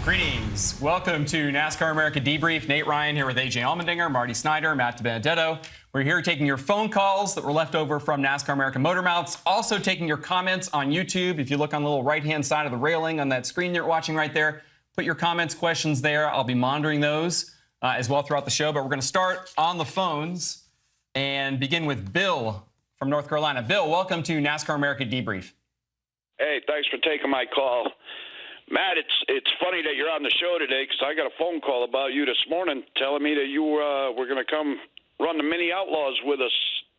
Greetings. Welcome to NASCAR America Debrief. Nate Ryan here with AJ Allmendinger, Marty Snyder, Matt DiBenedetto. We're here taking your phone calls that were left over from NASCAR America Motor Mouths. Also taking your comments on YouTube. If you look on the little right-hand side of the railing on that screen you're watching right there, put your comments, questions there. I'll be monitoring those as well throughout the show. But we're going to start on the phones and begin with Bill from North Carolina. Bill, welcome to NASCAR America Debrief. Hey, thanks for taking my call. Matt, it's funny that you're on the show today because I got a phone call about you this morning telling me that you were going to come run the Mini Outlaws with us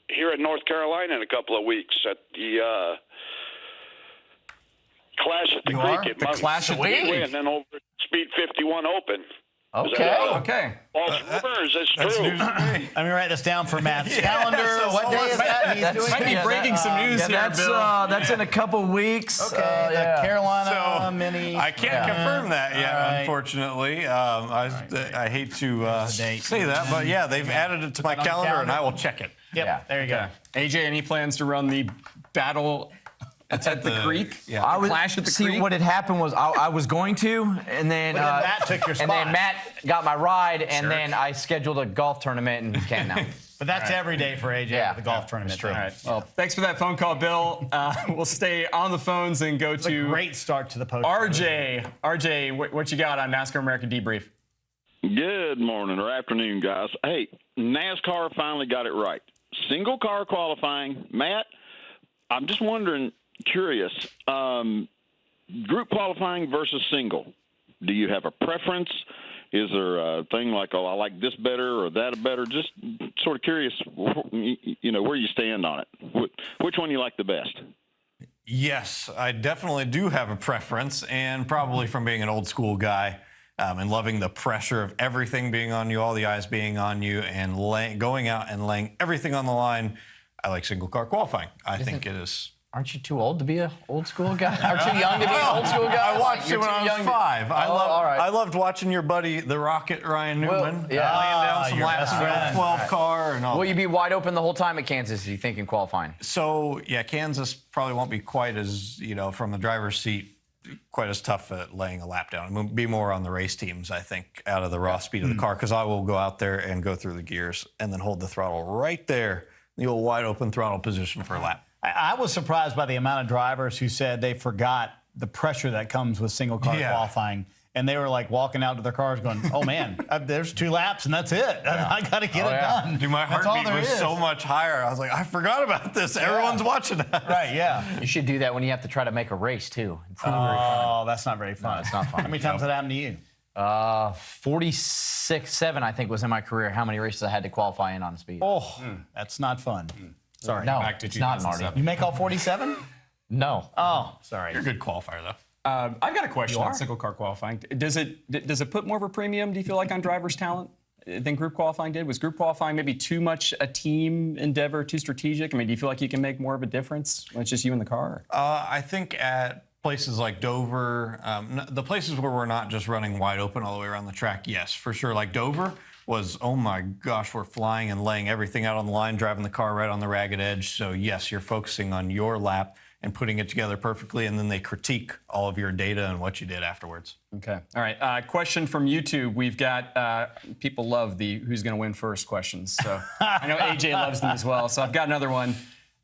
here in North Carolina in a couple of weeks at the Clash at the Creek. The Clash at the Creek. And then over at Speed 51 Open. Okay. False rumors, it's true. Let me write this down for Matt's calendar. What day is that? He's doing Might be breaking some news here, Bill. That's in a couple weeks. Okay, the Carolina So, Mini. I can't confirm that yet, unfortunately. I hate to say that, but yeah, they've added it to my calendar, and I will check it. Yep, there you go. AJ, any plans to run the battle at the creek? Yeah. Clash at the creek? What had happened was I was going to, and then Matt took your spot. and then Matt got my ride, and then I scheduled a golf tournament, and he can't now. But that's every day for AJ at the golf tournament. All right. Well, thanks for that phone call, Bill. We'll stay on the phones and go to Great start to the post. RJ. RJ, what you got on NASCAR America Debrief? Good morning or afternoon, guys. Hey, NASCAR finally got it right. Single car qualifying. Matt, I'm just wondering, curious, group qualifying versus single. Do you have a preference? Is there a thing like, oh, I like this better or that better? Just sort of curious, where you stand on it. Which one you like the best? Yes, I definitely do have a preference, and probably from being an old school guy and loving the pressure of everything being on you, all the eyes being on you, and going out and laying everything on the line, I like single car qualifying. I think it is. Aren't you too old to be an old school guy? Or too young to be an old school guy? I watched it when I was 5. I loved watching your buddy, the Rocket, Ryan Newman, laying down some laps in the 12 car and all. Will you be wide open the whole time at Kansas, do you think, in qualifying? So, yeah, Kansas probably won't be quite as, from the driver's seat, quite as tough at laying a lap down. It'll be more on the race teams, I think, out of the raw speed of the car, because I will go out there and go through the gears and then hold the throttle right there, the old wide open throttle position for a lap. I was surprised by the amount of drivers who said they forgot the pressure that comes with single car qualifying. And they were like walking out to their cars going, oh man, there's 2 laps and that's it. I got to get it done. Dude, my heartbeat was so much higher. I was like, I forgot about this. Everyone's watching that. Right, yeah. You should do that when you have to try to make a race, too. It's not very fun. Oh, that's not very fun. No, it's not fun. How many times did that happen to you? 47, I think, was in my career, how many races I had to qualify in on speed. Oh, that's not fun. Sorry. No, Back to it's not, Marty. You make all 47? No. Oh, sorry. You're a good qualifier, though. I've got a question on single car qualifying. Does it put more of a premium, do you feel like, on drivers' talent than group qualifying did? Was group qualifying maybe too much a team endeavor, too strategic? I mean, do you feel like you can make more of a difference when it's just you in the car? I think at places like Dover, the places where we're not just running wide open all the way around the track, yes, for sure. Like Dover was, oh my gosh, we're flying and laying everything out on the line, driving the car right on the ragged edge. So yes, you're focusing on your lap and putting it together perfectly, and then they critique all of your data and what you did afterwards. Okay. All right. Question from YouTube. We've got people love the who's going to win first questions. So I know AJ loves them as well. So I've got another one.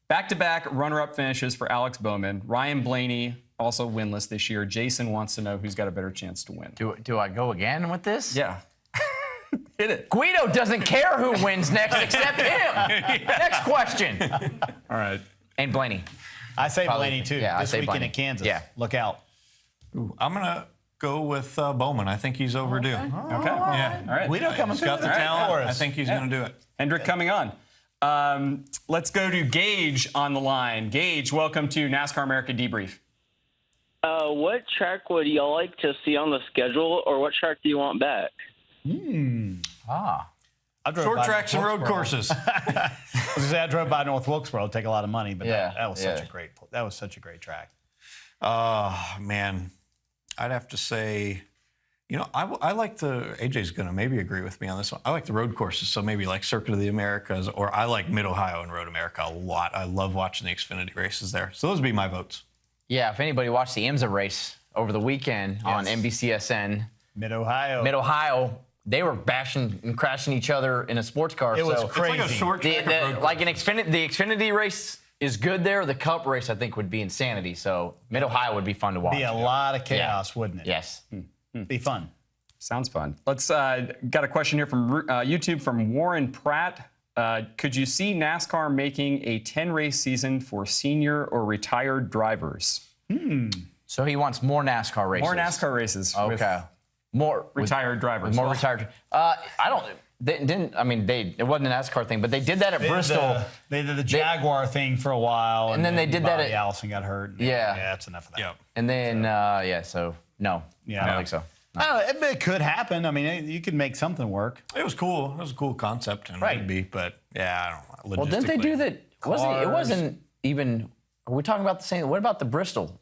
Back-to-back runner-up finishes for Alex Bowman. Ryan Blaney also winless this year. Jason wants to know who's got a better chance to win. Do I go again with this? Yeah. Hit it. Guido doesn't care who wins next except him. Next question. All right. And Blaney. I say Blaney, too. Yeah, this I say weekend Blaney. in Kansas. Yeah. Look out. Ooh, I'm going to go with Bowman. I think he's overdue. Okay. Yeah. All right. Guido coming He's got the through talent. for us. I think he's going to do it. Hendrick coming on. Let's go to Gage on the line. Gage, welcome to NASCAR America Debrief. What track would y'all like to see on the schedule, or what track do you want back? Short tracks and road courses. I was gonna say I drove by North Wilkesboro. It'd take a lot of money, but Yeah, that was such a great. That was such a great track. Man, I'd have to say, I like the, AJ's going to maybe agree with me on this one. I like the road courses, so maybe like Circuit of the Americas, or I like Mid-Ohio and Road America a lot. I love watching the Xfinity races there. So those would be my votes. Yeah, if anybody watched the IMSA race over the weekend on NBCSN. Mid-Ohio. They were bashing and crashing each other in a sports car. It was It's crazy. like a short track of road Like the Xfinity race is good there. The Cup race, I think, would be insanity. So Mid-Ohio would be fun to watch. Be a lot of chaos, wouldn't it? Yes. Be fun. Sounds fun. Let's got a question here from YouTube from Warren Pratt. Could you see NASCAR making a 10-race season for senior or retired drivers? So he wants more NASCAR races. More NASCAR races. With Okay. More retired drivers. More retired. I don't. They didn't. I mean, it wasn't a NASCAR thing, but they did that at Bristol. They did the Jaguar thing for a while. And then they did that Bobby at- Allison got hurt. Yeah. Yeah, that's enough of that. Yep. And then so no. Yeah. I don't think so. It could happen. I mean, you could make something work. It was cool. It was a cool concept, and Right. it would be, but yeah, I don't know. Well, didn't they do logistically. that? It wasn't even. Are we talking about the same? What about the Bristol?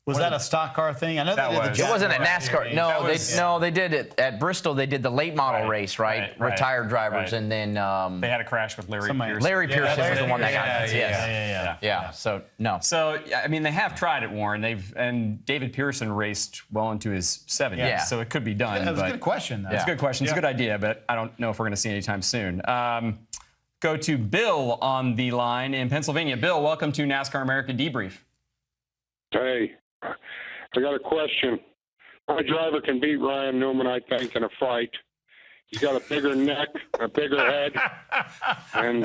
Was that a stock car thing? I know That they did the was. It wasn't a Jaguar NASCAR. series. No, they did it at Bristol. They did the late model race, right? right, Retired drivers, right. and then They had a crash with Larry Somebody- Pearson. Larry Pearson was the one that got yeah, it. yeah, Yes. Yeah. Yeah. So no. So I mean, they have tried it, Warren. And David Pearson raced well into his 70s, Yeah. so it could be done. That was a but good question, though. It's a good question. It's a good idea, but I don't know if we're going to see it anytime soon. Go to Bill on the line in Pennsylvania. Bill, welcome to NASCAR America Debrief. Hey, I got a question. My driver can beat Ryan Newman, I think, in a fight. He's got a bigger neck, a bigger head, and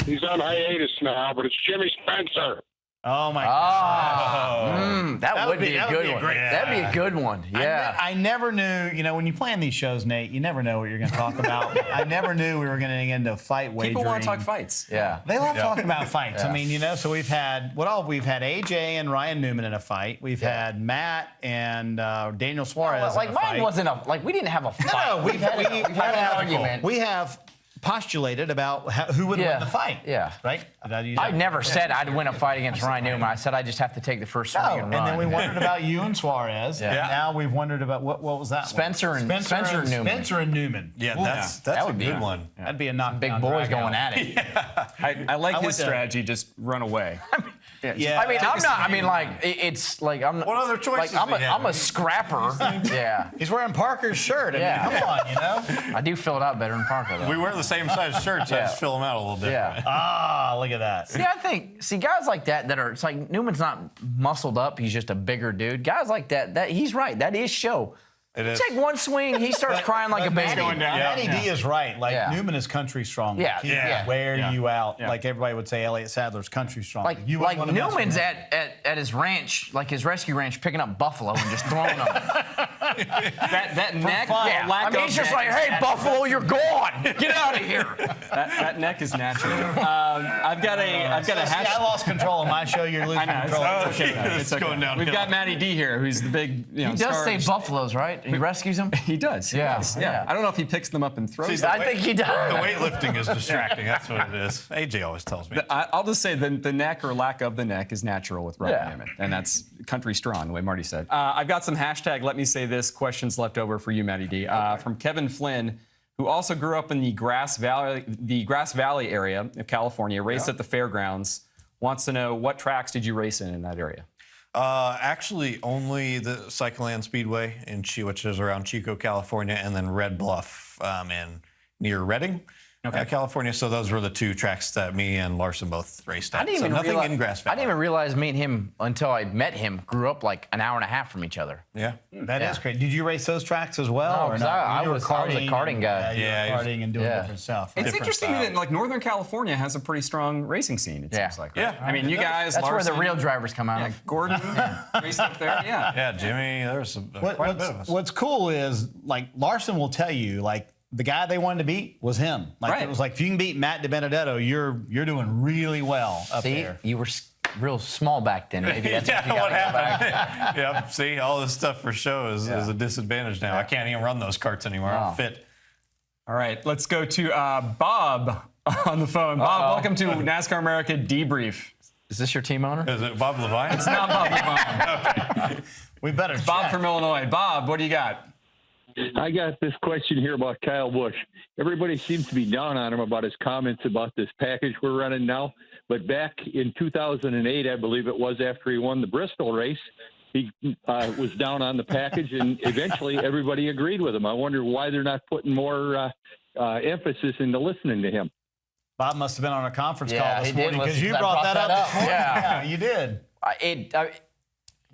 he's on hiatus now, but it's Jimmy Spencer. Oh, my God. That would be a that good would be a one. great- That'd be a good one. Yeah. I never knew, when you plan these shows, Nate, you never know what you're going to talk about. I never knew we were going to get into fight wagering. People want to talk fights. Yeah. They love talking about fights. I mean, so we've had we've had AJ and Ryan Newman in a fight. We've had Matt and Daniel Suarez. Like in a mine fight. wasn't we didn't have a fight. No, we've had we've had an argument. We have postulated about who would win the fight. Yeah. Right? Did I use I that? never said I'd win a fight against Ryan Newman. I said I just have to take the first swing No, and and run. then we wondered about you and Suarez. Yeah. And now we've wondered about what was that? Spencer one? and Newman. Spencer and Newman. Yeah, Ooh, that's that a would be good a- one. That'd be a knockdown. Big boys drag going out. at it. I like I his went to- strategy, just run away. Yeah. I mean, I'm not. I mean, like it's like I'm. What other choices Like, do you have? I'm a scrapper. Yeah. He's wearing Parker's shirt. I mean, Yeah. come on, I do fill it out better than Parker though. We wear the same size shirts. I just fill them out a little bit. Yeah. Ah, look at that. See, I think guys like that are. It's like Newman's not muscled up. He's just a bigger dude. Guys like that he's right. That is show. It is. Take one swing, he starts crying like a baby. going down. Matty D is right. Like Yeah. Newman is country strong. Yeah, He yeah. will wear you out. Yeah. Like everybody would say, Elliott Sadler's country strong. Like you wouldn't wanna mess with Newman's him. at his ranch, like his rescue ranch, picking up buffalo and just throwing them. That neck, fun. or Yeah. lack I mean, of he's just neck like, is hey, natural. buffalo, you're gone. Get out of here. That neck is natural. I've got a See, I hashtag. lost control of my show. You're losing I know. control. It's okay. though. It's okay. going downhill. We've got Matty D here, who's the big, He does star say of- buffaloes, right? He rescues them. He does. Yeah, does. yeah. I don't know if he picks them up and throws them. I think he does. The weightlifting is distracting. That's what it is. AJ always tells me. I'll just say the neck or lack of the neck is natural with Ryan Yeah. Newman, and that's country strong, the way Marty said. I've got some hashtag Let Me Say This questions left over for you, Matty D, from Kevin Flynn, who also grew up in the Grass Valley area of California, raced at the fairgrounds. Wants to know, what tracks did you race in that area? Actually, only the Chicagoland Speedway which is around Chico, California, and then Red Bluff near Redding, California. So those were the two tracks that me and Larson both raced at. I didn't so even nothing realize, in Grass Valley. I didn't even realize me and him until I met him. Grew up like an hour and a half from each other. Yeah. That is great. Did you race those tracks as well? No, or 'cause not? I You were was a karting guy. You Yeah, were karting and doing yeah. different stuff. It's Different interesting style. that like Northern California has a pretty strong racing scene. It Yeah. seems like. Yeah. Right? I mean, you guys. That's Larson, where the real drivers come out Yeah, of. Gordon raced up there. Yeah. Yeah, Jimmy, there's quite a bit of us. What's cool is, like, Larson will tell you, like, the guy they wanted to beat was him. Like, Right. it was like, if you can beat Matt DiBenedetto, you're doing really well up See, there. you were real small back then. Maybe that's what you what gotta go back. happened? Yeah, see, all this stuff for show is a disadvantage now. I can't even run those carts anymore. I'm fit. All right, let's go to Bob on the phone. Bob, welcome to NASCAR America Debrief. Is this your team owner? Is it Bob Levine? It's not Bob Levine. We better Bob check. from Illinois. Bob, what do you got? I got this question here about Kyle Busch. Everybody seems to be down on him about his comments about this package we're running now. But back in 2008, I believe it was, after he won the Bristol race, he was down on the package, and eventually everybody agreed with him. I wonder why they're not putting more emphasis into listening to him. Bob must have been on a conference call this he did morning because listen- you that brought that up. this morning. Yeah. You did.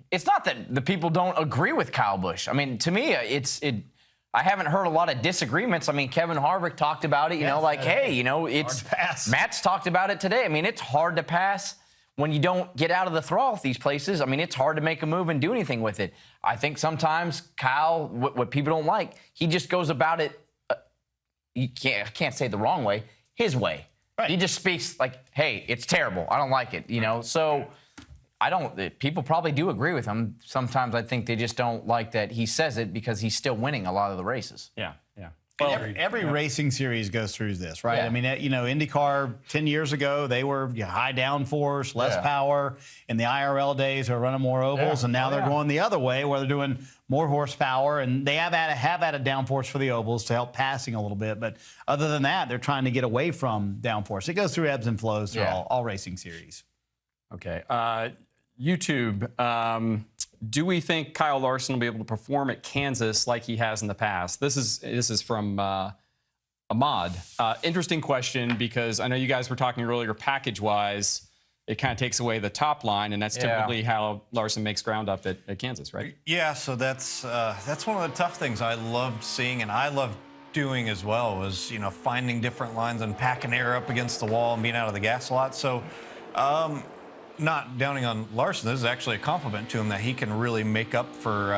It's not that the people don't agree with Kyle Busch. I mean, to me, I haven't heard a lot of disagreements. I mean, Kevin Harvick talked about it, hey, Matt's talked about it today. I mean, it's hard to pass when you don't get out of the throttle of these places. I mean, it's hard to make a move and do anything with it. I think sometimes Kyle, what people don't like, he just goes about it, I can't say it the wrong way, his way. Right. He just speaks like, hey, it's terrible. I don't like it, So people probably do agree with him. Sometimes I think they just don't like that he says it because he's still winning a lot of the races. Yeah. Well, every racing series goes through this, right? Yeah. I mean, IndyCar 10 years ago, they were high downforce, less power. In the IRL days, they were running more ovals, and now they're going the other way where they're doing more horsepower, and they have added downforce for the ovals to help passing a little bit. But other than that, they're trying to get away from downforce. It goes through ebbs and flows through all racing series. Okay. YouTube. Do we think Kyle Larson will be able to perform at Kansas like he has in the past? This is from Ahmad. Interesting question, because I know you guys were talking earlier package-wise. It kind of takes away the top line, and that's typically how Larson makes ground up at Kansas, right? Yeah, so that's one of the tough things I loved seeing, and I loved doing as well, was finding different lines and packing air up against the wall and being out of the gas a lot. So not downing on Larson, this is actually a compliment to him that he can really make up for,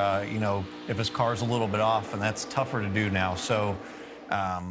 if his car's a little bit off, and that's tougher to do now. So I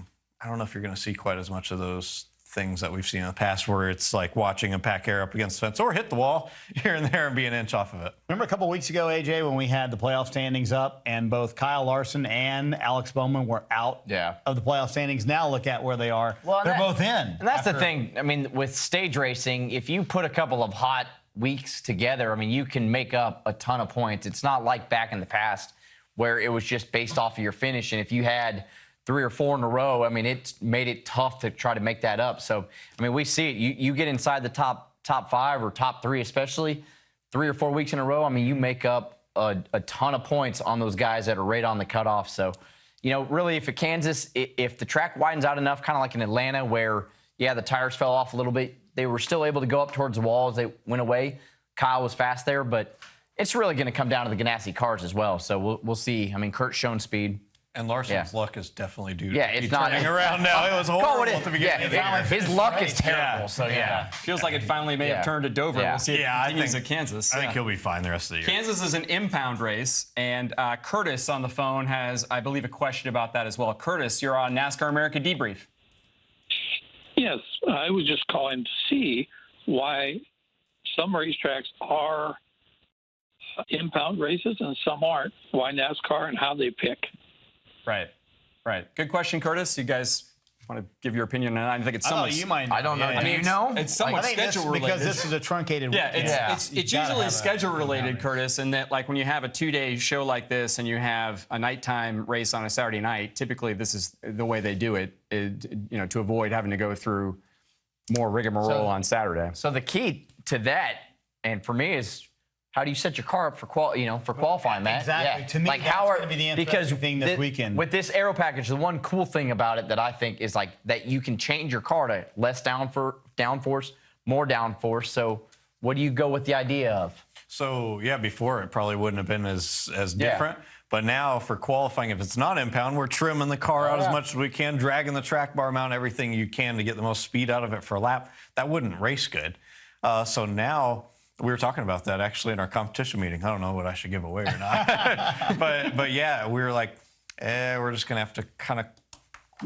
don't know if you're going to see quite as much of those things that we've seen in the past, where it's like watching him pack air up against the fence or hit the wall here and there and be an inch off of it. Remember a couple weeks ago, AJ, when we had the playoff standings up and both Kyle Larson and Alex Bowman were out of the playoff standings? Now look at where they are. Well, they're both in. And that's the thing. I mean, with stage racing, if you put a couple of hot weeks together, I mean, you can make up a ton of points. It's not like back in the past where it was just based off of your finish. And if you had 3 or 4 in a row, I mean, it made it tough to try to make that up. So, I mean, we see it. You get inside the top 5 or top 3, especially 3 or 4 weeks in a row. I mean, you make up a ton of points on those guys that are right on the cutoff. So, really, if at Kansas, if the track widens out enough, kind of like in Atlanta, where the tires fell off a little bit, they were still able to go up towards the wall as they went away. Kyle was fast there, but it's really going to come down to the Ganassi cars as well. So we'll see. I mean, Kurt's shown speed. And Larson's luck is definitely due to it's not turning around now. It was horrible at the beginning of the year. His luck is terrible. So feels like it finally may have turned to Dover. We'll see if it continues at Kansas. I think he'll be fine the rest of the year. Kansas is an impound race, and Curtis on the phone has, I believe, a question about that as well. Curtis, you're on NASCAR America Debrief. Yes, I was just calling to see why some racetracks are impound races and some aren't. Why NASCAR and how they pick. Right. Good question, Curtis. You guys want to give your opinion on that? I think it's somewhat. I don't know. I mean, it's somewhat schedule related. Because this is a truncated weekend. It's usually schedule related, Curtis, and that like when you have a 2-day show like this and you have a nighttime race on a Saturday night, typically this is the way they do it, to avoid having to go through more rigmarole on Saturday. So the key to that, and for me, is how do you set your car up for qualifying, Matt? Exactly. To me, that's going to be the interesting thing this weekend. With this aero package, the one cool thing about it that I think is like that you can change your car to less downforce, more downforce. So what do you go with the idea of? So, before it probably wouldn't have been as different. But now for qualifying, if it's not impound, we're trimming the car out as much as we can, dragging the track bar mount, everything you can to get the most speed out of it for a lap. That wouldn't race good. So now we were talking about that actually in our competition meeting. I don't know what I should give away or not. but we were like, we're just going to have to kind of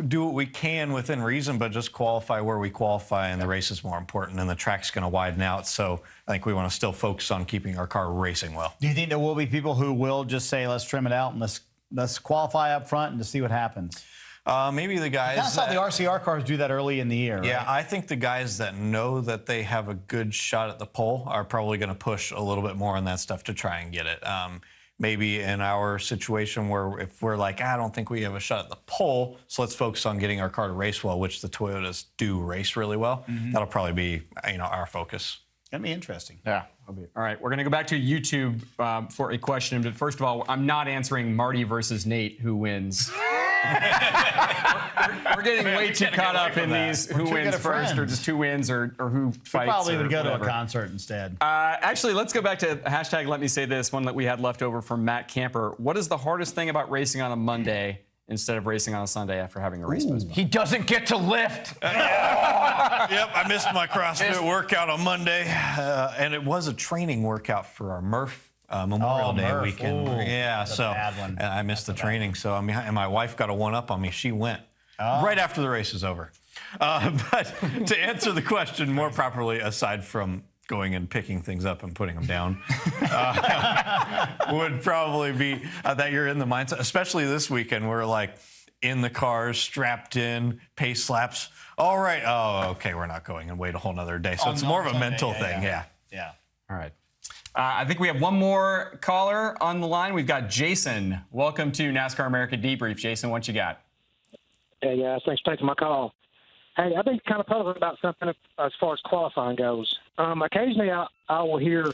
do what we can within reason, but just qualify where we qualify, and the race is more important, and the track's going to widen out. So I think we want to still focus on keeping our car racing well. Do you think there will be people who will just say, let's trim it out and let's qualify up front and to see what happens? Maybe the guys. I saw the RCR cars do that early in the year. Yeah, right? I think the guys that know that they have a good shot at the pole are probably going to push a little bit more on that stuff to try and get it. Maybe in our situation where if we're like, I don't think we have a shot at the pole, so let's focus on getting our car to race well, which the Toyotas do race really well. That'll probably be our focus. Gonna be interesting. Yeah. All right, we're going to go back to YouTube for a question. But first of all, I'm not answering Marty versus Nate, who wins. We're getting way too caught up in these who wins first, or just who wins, or who fights. Probably would go whatever. to a concert instead. Actually, let's go back to hashtag Let Me Say This, one that we had left over from Matt Camper. What is the hardest thing about racing on a Monday instead of racing on a Sunday after having a race postponed? He doesn't get to lift. Yep, I missed my CrossFit workout on Monday, and it was a training workout for our Murph Memorial Day Murph. weekend. Ooh, Yeah, that's a so bad one. I missed the training. So and my wife got a one-up on me. She went right after the race is over. But to answer the question more properly, aside from going and picking things up and putting them down, would probably be that you're in the mindset, especially this weekend. We're like in the cars, strapped in, pace laps. All right. Oh, okay. We're not going and wait a whole nother day. So it's more of a mental thing. Yeah. All right. I think we have one more caller on the line. We've got Jason. Welcome to NASCAR America Debrief. Jason, what you got? Hey, guys. Thanks for taking my call. Hey, I've been kind of puzzled about something as far as qualifying goes. Occasionally, I will hear,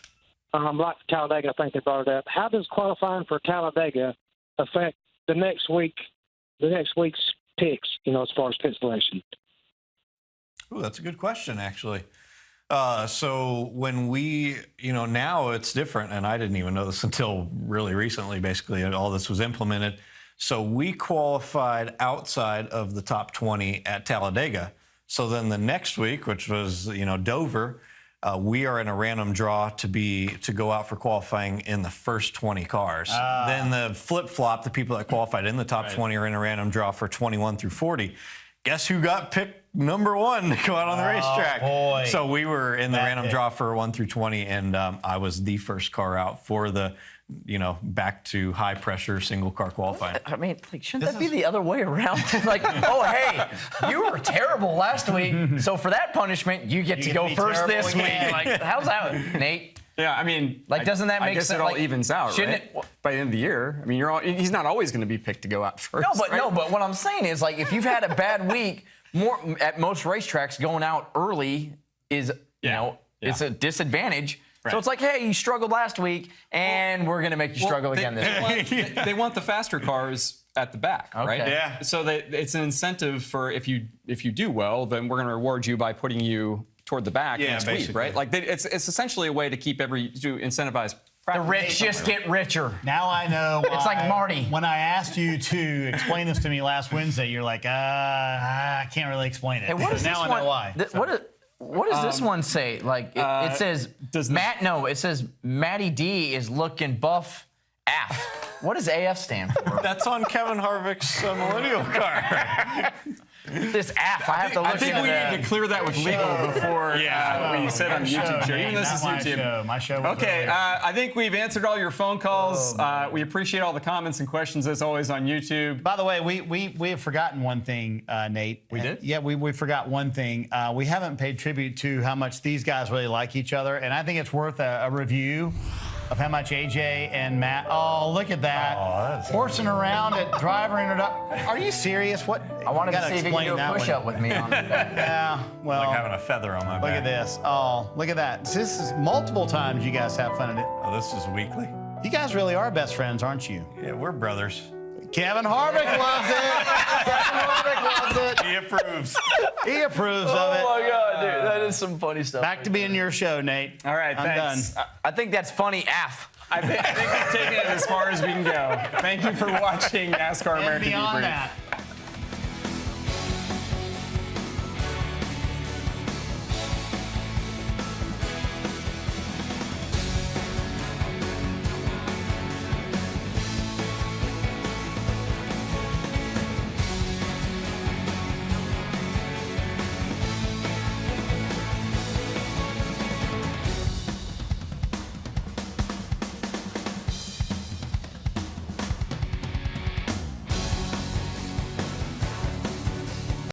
like Talladega, I think they brought it up. How does qualifying for Talladega affect the next week's picks, as far as pit selection? Ooh, that's a good question, actually. So when we, now it's different, and I didn't even know this until really recently, basically, and all this was implemented. So we qualified outside of the top 20 at Talladega. So then the next week, which was, Dover, we are in a random draw to go out for qualifying in the first 20 cars. Then the flip-flop, the people that qualified in the top 20 are in a random draw for 21 through 40. Guess who got picked number one to go out on the racetrack? Boy. So we were in the random draw for 1 through 20, and I was the first car out for the, back to high pressure single car qualifying. I mean, shouldn't that be the other way around? Like, oh, hey, you were terrible last week, so for that punishment, you get to go first this week. Like, how's that, Nate? Yeah, I mean, doesn't that make sense? I guess it all evens out, shouldn't right? By the end of the year. I mean, he's not always going to be picked to go out first. No, but what I'm saying is, like, if you've had a bad week, at most racetracks, going out early is, it's a disadvantage. Right. So it's like, hey, you struggled last week, and we're going to make you struggle again this week. They want the faster cars at the back, right? Yeah. So it's an incentive for if you do well, then we're going to reward you by putting you toward the back next week, right? Like it's essentially a way to keep to incentivize. The rich just get richer. Now I know why. It's like Marty. When I asked you to explain this to me last Wednesday, you're like, I can't really explain it. Hey, what is now this I know why. What does this one say? Like it says it says Matty D is looking buff AF. What does AF stand for? That's on Kevin Harvick's millennial car. This AF, I have to look into that. I think we need to clear that with legal before we said on the YouTube show. Even this is YouTube. My show. Okay, I think we've answered all your phone calls. We appreciate all the comments and questions as always on YouTube. By the way, we have forgotten one thing, Nate. We did? Yeah, we forgot one thing. We haven't paid tribute to how much these guys really like each other, and I think it's worth a review of how much AJ and Matt. Oh, look at that! Horsing around at driver introduction. Are you serious? What? I wanted to see if you can do a push-up with me on it. Yeah, well. Like having a feather on my back. Look at this. Oh, look at that. This is multiple times you guys have fun at it. Oh, this is weekly. You guys really are best friends, aren't you? Yeah, we're brothers. Kevin Harvick loves it. Kevin Harvick loves it. He approves. He approves of it. Oh my God, dude, that is some funny stuff. Back to being your show, Nate. All right, thanks. Done. I think that's funny AF. I think we've taken it as far as we can go. Thank you for watching NASCAR America And beyond Debrief. that.